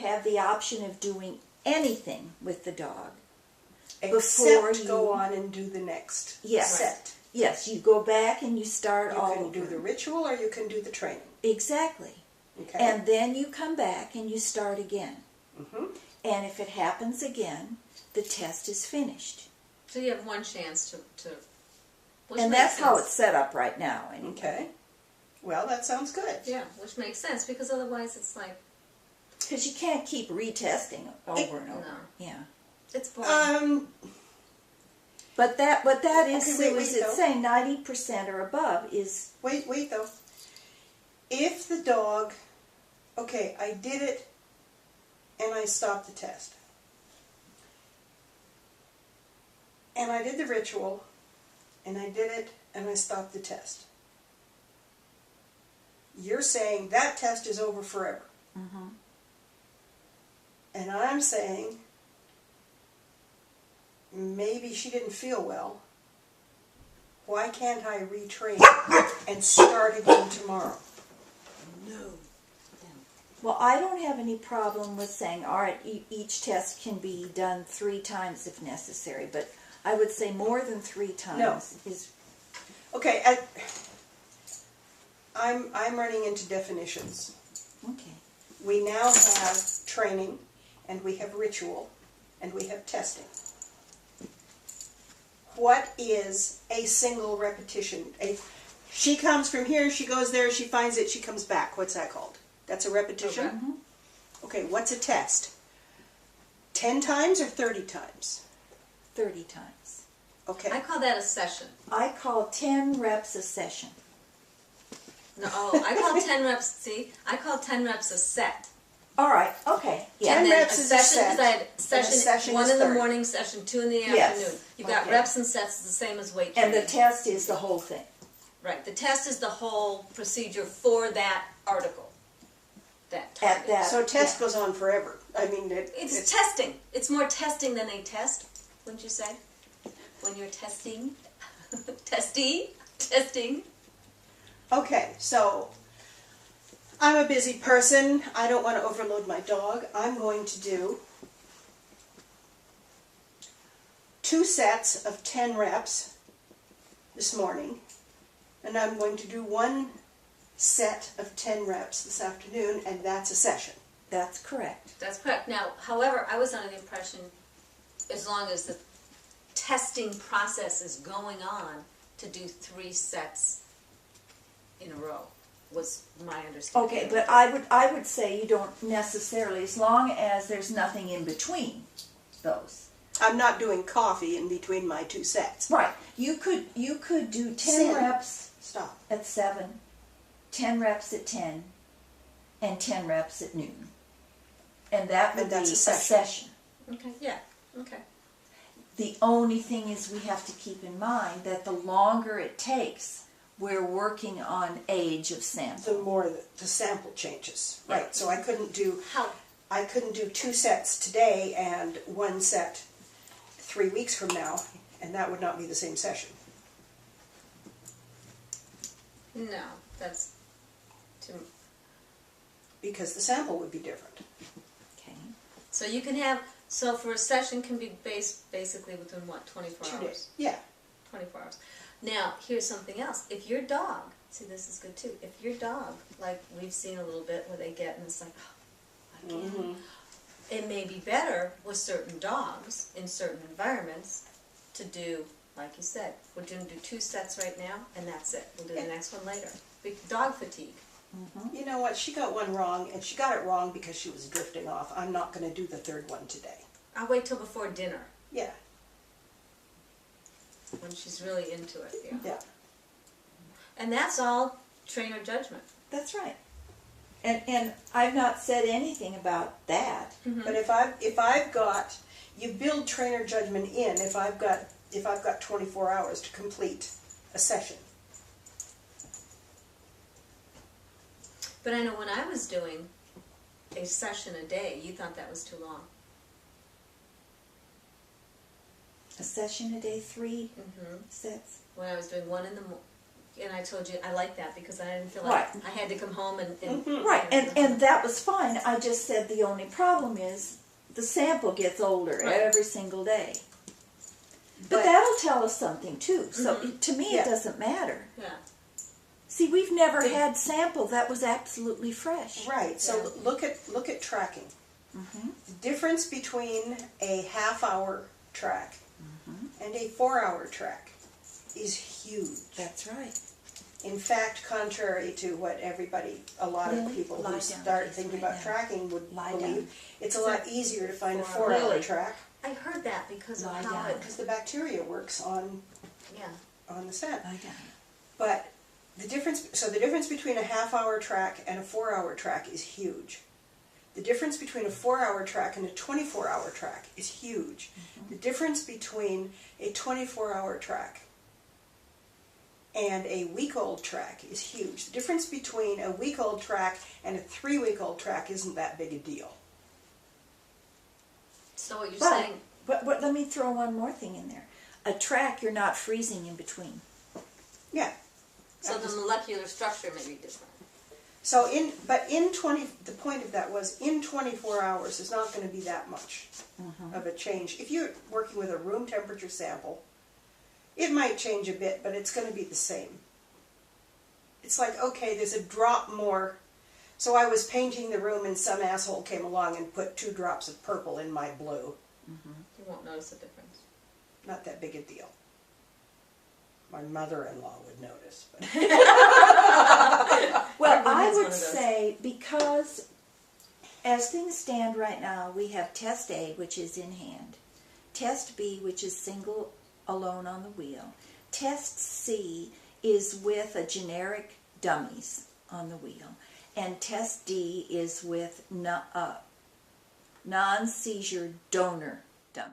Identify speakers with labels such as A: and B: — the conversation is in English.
A: have the option of doing anything with the dog.
B: Except go on and do the next set.
A: Yes, you go back and you start all over.
B: You can do the ritual or you can do the training.
A: Exactly.
B: Okay.
A: And then you come back and you start again.
B: Mm-hmm.
A: And if it happens again, the test is finished.
C: So you have one chance to
A: and that's how it's set up right now. Anyway.
B: Okay. Well, that sounds good.
C: Yeah, which makes sense, because otherwise it's like...
A: Because you can't keep retesting over and over.
C: No.
A: Yeah.
C: It's boring.
A: But that is,
B: okay,
A: Sue, is it saying 90% or above is...
B: Wait though. If the dog... Okay, I did it and I stopped the test. And I did the ritual and I did it and I stopped the test. You're saying that test is over forever.
A: Mm-hmm.
B: And I'm saying maybe she didn't feel well. Why can't I retrain and start again tomorrow?
A: No. Well, I don't have any problem with saying, all right, each test can be done 3 times if necessary, but I would say more than 3 times is...
B: Okay, I'm running into definitions.
A: Okay.
B: We now have training, and we have ritual, and we have testing. What is a single repetition? She comes from here, she goes there, she finds it, she comes back. What's that called? That's a repetition?
C: Okay.
A: Mm-hmm.
B: Okay, what's a test? 10 times or 30 times?
A: 30 times.
B: Okay.
C: I call that a session.
A: I call 10 reps a session.
C: No, I call 10 reps, see? I call 10 reps a set.
A: All right, okay. Yeah.
B: 10
C: And then
B: reps is a set,
C: because I had
B: and a
C: session,
B: session
C: 1
B: is
C: in the
B: 30.
C: morning, session 2 in the
A: Yes.
C: afternoon. You've got
A: Okay.
C: reps and sets, the same as weight
A: And
C: training.
A: the test is the whole thing.
C: Right, the test is the whole procedure for that article. That target.
A: At that.
B: So test goes on forever. I mean,
C: It's testing. It's more testing than a test, wouldn't you say? When you're testing. Testing.
B: Okay, so I'm a busy person. I don't want to overload my dog. I'm going to do 2 sets of 10 reps this morning, and I'm going to do 1 set of 10 reps this afternoon, and that's a session.
A: That's correct.
C: That's correct. Now, however, I was under the impression, as long as the testing process is going on, to do 3 sets in a row, was my understanding.
A: Okay, but I would say you don't necessarily, as long as there's nothing in between those.
B: I'm not doing coffee in between my 2 sets.
A: Right. You could do 10
B: Sam.
A: reps
B: Stop.
A: at 7, 10 reps at 10, and 10 reps at noon. And that would
B: And that's
A: be
B: a
A: a
B: session.
A: session.
C: Okay, yeah, okay.
A: The only thing is we have to keep in mind that the longer it takes, we're working on age of sample.
B: The more the sample changes.
A: Yeah.
B: Right, so I couldn't do
C: How?
B: 2 sets today and 1 set 3 weeks from now, and that would not be the same session.
C: No, that's too...
B: Because the sample would be different.
A: Okay.
C: So you can have, so for a session can be based basically within what, 24
B: 2
C: hours?
B: days. Yeah.
C: 24 hours. Now, here's something else. If your dog, see this is good too, if your dog, like we've seen a little bit where they get and it's like, oh, again.
B: Mm-hmm.
C: It may be better with certain dogs in certain environments to do, like you said, we're going to do 2 sets right now and that's it. We'll do the next one later. Dog fatigue.
A: Mm-hmm.
B: You know what? She got one wrong, and she got it wrong because she was drifting off. I'm not going to do the 3rd one today.
C: I'll wait till before dinner
B: Yeah.
C: when she's really into it. Yeah.
B: Yeah.
C: And that's all trainer judgment.
A: That's right. And I've not said anything about that.
B: But if I've got, you build trainer judgment in if I've got 24 hours to complete a session.
C: But I know when I was doing a session a day, you thought that was too long.
A: A session a day, 3
C: Mm-hmm.
A: sets.
C: When I was doing 1 in the and I told you I like that because I didn't feel like
A: Right.
C: I had to come home and
A: Right, and that was fine. I just said the only problem is the sample gets older
C: Right.
A: every single day. But
B: But-
A: that'll tell us something too. So to me,
B: Yeah.
A: it doesn't matter.
C: yeah.
A: See, we've never had sample that was absolutely fresh.
B: Right, so
C: Yeah.
B: look at tracking. The difference between a half-hour track and a 4-hour track is huge.
A: That's right.
B: In fact, contrary to what a lot of
A: Lily,
B: people
A: lie
B: who
A: down,
B: start
A: please,
B: thinking
A: right
B: about
A: now.
B: tracking would
A: Lie
B: believe,
A: down.
B: it's a lot easier to find a
C: 4
B: 4-hour
A: Lily.
B: track
C: I heard that because of
A: Lie
C: how
A: down.
C: it,
B: because the bacteria works on
C: yeah.
B: the scent.
A: Lie down.
B: But the difference between a half-hour track and a 4-hour track is huge. The difference between a 4-hour track and a 24-hour track is huge. The difference between a 24-hour track and a week-old track is huge. The difference between a week-old track and a 3-week-old track isn't that big a deal.
C: So what you're
A: But,
C: saying,
A: but let me throw one more thing in there. A track, you're not freezing in between.
B: Yeah.
C: so the molecular structure may be different.
B: So the point of that was in 24 hours there's not going to be that much of a change. If you're working with a room temperature sample, it might change a bit, but it's going to be the same. It's like, okay, there's a drop more. So I was painting the room and some asshole came along and put 2 drops of purple in my blue.
C: You won't notice a difference.
B: Not that big a deal. My mother-in-law would notice. But
A: Well,
C: Everyone
A: I
C: has one
A: would
C: of those.
A: say because as things stand right now, we have test A, which is in hand, test B, which is single alone on the wheel, test C is with a generic dummies on the wheel, and test D is with non-seizure donor dummies.